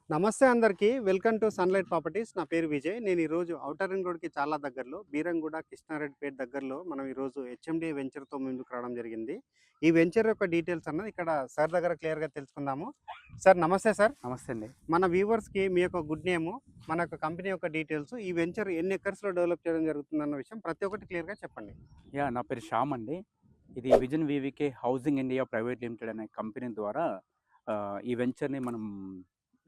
నమస్తే అందరికీ. Welcome to sunlight properties. నా పేరు విజయ్. నేను ఈరోజు ఔటర్ రింగ్ రోడ్‌కి చాలా దగ్గరలో బీరంగూడ, కృష్ణారెడ్డిపేట దగ్గరలో మనం ఈరోజు హెచ్ఎండిఏ వెంచర్‌తో ముందుకు రావడం జరిగింది. ఈ వెంచర్ యొక్క డీటెయిల్స్ అన్నది ఇక్కడ సార్ దగ్గర క్లియర్‌గా తెలుసుకుందాము. సార్ నమస్తే సార్. నమస్తే అండి. మన వ్యూవర్స్‌కి మీ యొక్క గుడ్ నేము, మన యొక్క కంపెనీ యొక్క డీటెయిల్స్, ఈ వెంచర్ ఎన్ని ఎకర్స్‌లో డెవలప్ చేయడం జరుగుతుందన్న విషయం ప్రతి ఒక్కటి క్లియర్‌గా చెప్పండి. నా పేరు శ్యామ్ అండి. ఇది vision VVK housing India private limited అనే కంపెనీ ద్వారా ఈ వెంచర్‌ని మనం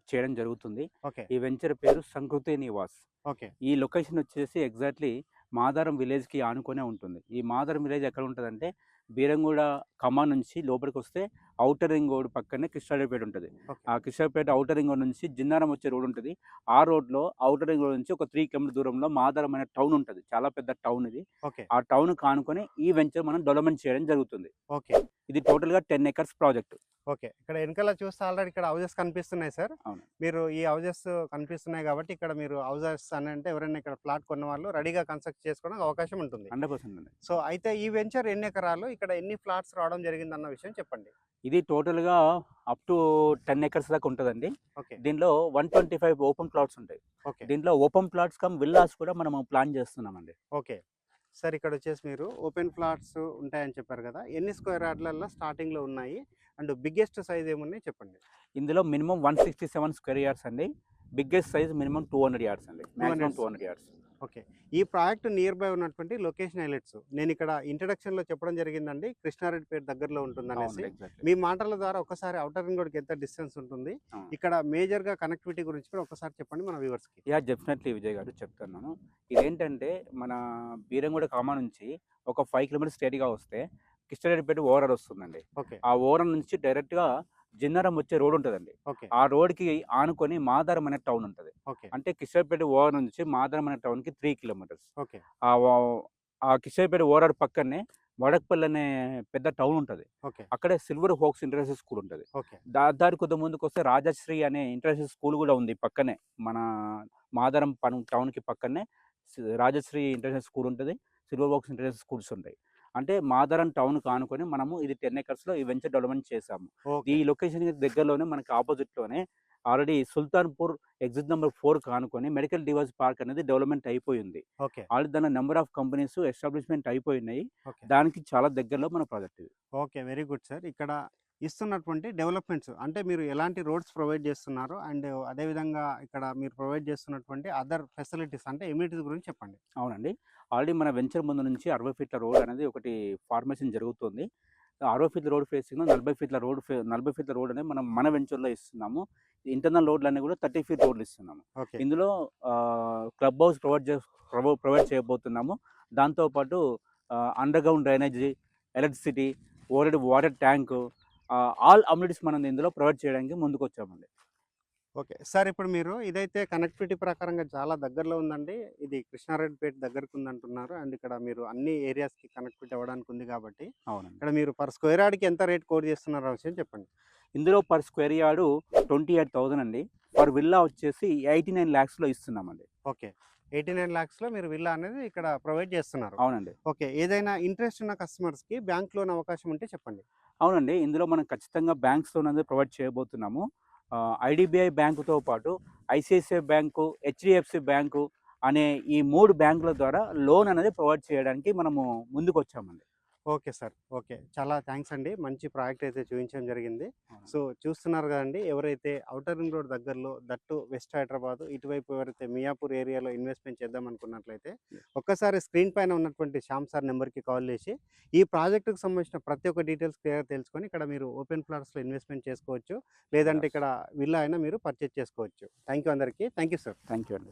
చేయడం జరుగుతుంది. ఓకే. ఈ వెంచర్ పేరు సంకృతి నివాస్. ఓకే. ఈ లొకేషన్ వచ్చేసి ఎగ్జాక్ట్‌లీ మాదారం విలేజ్‌కి ఆనుకునే ఉంటుంది. ఈ మాదారం విలేజ్ ఎక్కడ ఉంటదంటే బీరంగూడ కమాన్ నుంచి లోపలికొస్తే ఔటర్ రింగ్ రోడ్ పక్కనే కృష్ణారెడ్డిపేట ఉంటది. ఓకే. ఆ కృష్ణారెడ్డిపేట ఔటర్ రింగ్ రోడ్ నుంచి జిన్నారం వచ్చే రోడ్ ఉంటది. ఆ రోడ్‌లో ఔటర్ రింగ్ రోడ్ నుంచి ఒక 3 కిలోమీటర్ల దూరంలో మాదారం అనే టౌన్ ఉంటది. చాలా పెద్ద టౌన్ ఇది. ఓకే. ఆ టౌన్‌కి ఆనుకొని ఈ వెంచర్ మనం డెవలప్‌మెంట్ చేయడం జరుగుతుంది. ఓకే. ఇది టోటల్‌గా 10 ఎకర్స్ ప్రాజెక్ట్. ఓకే. ఇక్కడ వెనకాల చూస్తే ఆల్రెడీ ఇక్కడ హౌసెస్ కనిపిస్తున్నాయి సార్. అవును. మీరు ఈ హౌసెస్ కనిపిస్తున్నాయి కాబట్టి ఇక్కడ మీరు హౌసెస్ అని అంటే ఎవరైనా ఇక్కడ ఫ్లాట్ కొన్నవాళ్ళు రెడీగా కన్స్ట్రక్ట్ చేసుకోవడానికి అవకాశం ఉంటుంది. 100% అండి. సో అయితే ఈ వెంచర్ ఎన్ని ఎకరాలు, ఇక్కడ ఎన్ని ఫ్లాట్స్ రావడం జరిగిందన్న విషయం చెప్పండి. ఇది టోటల్‌గా అప్ టు 10 ఎకర్స్ దాకా ఉంటదండి. ఓకే. దీనిలో 125 ఓపెన్ ప్లాట్స్ ఉంటాయి. ఓకే. దీంట్లో ఓపెన్ ప్లాట్స్ కమ్ విల్లాస్ కూడా మనము ప్లాన్ చేస్తున్నామండి. ఓకే. సార్ ఇక్కడ వచ్చేసి మీరు ఓపెన్ ఫ్లాట్స్ ఉంటాయని చెప్పారు కదా! ఎన్ని స్క్వేర్ యార్డ్‌లలో స్టార్టింగ్‌లో ఉన్నాయి? అండ్ బిగ్గెస్ట్ సైజ్ ఏమున్నాయి చెప్పండి. ఇందులో మినిమమ్ 167 స్క్వేర్ యార్డ్స్ అండి. బిగ్గెస్ట్ సైజ్ మినిమమ్ 200 యార్డ్స్ అండి. Maximum 200 yards. ఓకే. ఈ ప్రాజెక్ట్ నియర్ బై ఉన్నటువంటి లొకేషన్ హైలైట్స్ నేను ఇక్కడ ఇంట్రడక్షన్‌లో చెప్పడం జరిగిందండి. కృష్ణారెడ్డిపేట దగ్గరలో ఉంటుందనేసి. అవునండి. ఎగ్జాక్ట్‌లీ. మీ మాటల ద్వారా ఒకసారి ఔటర్ రింగ్ రోడ్‌కి ఎంత డిస్టెన్స్ ఉంటుంది? అవును. ఇక్కడ మేజర్‌గా కనెక్టివిటీ గురించి కూడా ఒకసారి చెప్పండి మన వ్యూవర్స్‌కి. డెఫినెట్లీ విజయ్ గారు చెప్తున్నాను. ఇదేంటంటే మన బీరంగూడ కామా నుంచి ఒక 5 కిలోమీటర్స్ స్ట్రెయిట్‌గా వస్తే కిష్టరెడ్డిపేట ఓవరాల్ వస్తుందండి. ఓకే. ఆ ఓవరాల్ నుంచి డైరెక్ట్‌గా జిన్నారం వచ్చే రోడ్ ఉంటదండి. ఓకే. ఆ రోడ్‌కి ఆనుకొని మాదారం అనే టౌన్ ఉంటది. ఓకే. అంటే కిష్టరెడ్డిపేట ఓవర్ నుంచి మాదారం అనే టౌన్‌కి 3 కిలోమీటర్స్. ఓకే. ఆ వ ఆ కిష్టరెడ్డిపేట ఓవరాల్ పక్కనే వడక్పల్లి అనే పెద్ద టౌన్ ఉంటది. ఓకే. అక్కడే సిల్వర్ హోక్స్ ఇంటర్నేషనల్ స్కూల్ ఉంటది. ఓకే. దారి కొద్దిగా ముందుకొస్తే రాజశ్రీ అనే ఇంటర్నేషనల్ స్కూల్ కూడా ఉంది పక్కనే. మన మాదారం టౌన్‌కి పక్కనే రాజశ్రీ ఇంటర్నేషనల్ స్కూల్ ఉంటది. సిల్వర్ హోక్స్ ఇంటర్నేషనల్ స్కూల్స్ ఉంటాయి. అంటే మాదారం టౌన్‌కి ఆనుకొని మనము ఇది 10 ఎకర్స్‌లో ఈ వెంచర్ డెవలప్‌మెంట్ చేశాము. ఈ ఓకే. లొకేషన్‌కి దగ్గరలోనే మనకి ఆపోజిట్‌లోనే ఆల్రెడీ సుల్తాన్‌పూర్ ఎగ్జిట్ నంబర్ 4 ఆనుకొని మెడికల్ డివైస్ పార్క్ అనేది డెవలప్‌మెంట్ అయిపోయింది. ఓకే. ఆల్రెడీ దానిలో నంబర్ ఆఫ్ కంపెనీస్ ఎస్టాబ్లిష్‌మెంట్ అయిపోయినాయి. ఓకే. దానికి చాలా దగ్గరలో మన ప్రాజెక్ట్ ఇది. ఓకే. Very good sir. ఇక్కడ ఇస్తున్నటువంటి డెవలప్‌మెంట్స్ అంటే మీరు ఎలాంటి రోడ్స్ ప్రొవైడ్ చేస్తున్నారు? అండ్ అదేవిధంగా ఇక్కడ మీరు ప్రొవైడ్ చేస్తున్నటువంటి అదర్ ఫెసిలిటీస్ అంటే ఎమ్యూనిటీస్ గురించి చెప్పండి. అవునండి. ఆల్రెడీ మన వెంచర్ ముందు నుంచి 60 ఫీట్ల రోడ్ అనేది ఒకటి ఫార్మేషన్ జరుగుతుంది. 60 ఫీట్ల రోడ్ ఫేసింగ్ 40 ఫీట్ల రోడ్ అనేది మనం మన వెంచర్‌లో ఇస్తున్నాము. ఇంటర్నల్ రోడ్లన్నీ కూడా 30 ఫీట్ రోడ్లు ఇస్తున్నాము. ఓకే. ఇందులో క్లబ్ హౌస్ ప్రొవైడ్ చేయబోతున్నాము. దాంతో పాటు underground drainage, electricity, water tank, all amenities మనం ఇందులో ప్రొవైడ్ చేయడానికి ముందుకొచ్చామండి. ఓకే. సార్ ఇప్పుడు మీరు ఇదైతే కనెక్టివిటీ ప్రకారంగా చాలా దగ్గరలో ఉందండి. ఇది కృష్ణారెడ్డిపేట దగ్గరకుందంటున్నారు. అండ్ ఇక్కడ మీరు అన్ని ఏరియాస్‌కి కనెక్టివిటీ అవ్వడానికి ఉంది కాబట్టి, అవునండి. ఇక్కడ మీరు పర్ స్క్వేర్ యార్డ్‌కి ఎంత రేట్ కోట్ చేస్తున్నారో విషయం చెప్పండి. ఇందులో పర్ స్క్వేర్ యార్డు 28,000 అండి. పర్ విల్లా వచ్చేసి 89 లాక్స్‌లో ఇస్తున్నామండి. ఓకే. 89 లాక్స్‌లో మీరు విల్లా అనేది ఇక్కడ ప్రొవైడ్ చేస్తున్నారు. అవునండి. ఓకే. ఏదైనా ఇంట్రెస్ట్ ఉన్న కస్టమర్స్‌కి బ్యాంక్ లోన్ అవకాశం ఉంటే చెప్పండి. అవునండి. ఇందులో మనం ఖచ్చితంగా బ్యాంక్స్ లోన్ అనేది ప్రొవైడ్ చేయబోతున్నాము. ఐడీబీఐ బ్యాంకుతో పాటు ఐసీఐసీఐ బ్యాంకు, హెచ్‌డీఎఫ్‌సీ బ్యాంకు అనే ఈ 3 బ్యాంకుల ద్వారా లోన్ అనేది ప్రొవైడ్ చేయడానికి మనము ముందుకొచ్చామండి. Okay sir. ఓకే. చాలా థాంక్స్ అండి. మంచి ప్రాజెక్ట్ అయితే చూయించడం జరిగింది. అవునండి. సో, చూస్తున్నారు గదండీ! ఎవరైతే ఔటర్ రింగ్ రోడ్ దగ్గరలో దట్టు వెస్ట్ హైదరాబాద్ ఇటువైపు ఎవరైతే మియాపూర్ ఏరియాలో ఇన్వెస్ట్‌మెంట్ చేద్దామనుకున్నట్లయితే ఒక్కసారి స్క్రీన్ పైన ఉన్నటువంటి శ్యామ్ సార్ నెంబర్‌కి కాల్ చేసి ఈ ప్రాజెక్ట్‌కి సంబంధించిన ప్రతి ఒక్క డీటెయిల్స్ క్లియర్‌గా తెలుసుకొని ఇక్కడ మీరు ఓపెన్ ప్లాట్స్‌లో ఇన్వెస్ట్‌మెంట్ చేసుకోవచ్చు. లేదంటే యెస్. ఇక్కడ విల్లా అయినా మీరు పర్చేజ్ చేసుకోవచ్చు. థాంక్ యూ అందరికీ. Thank you sir. Thank you అండి.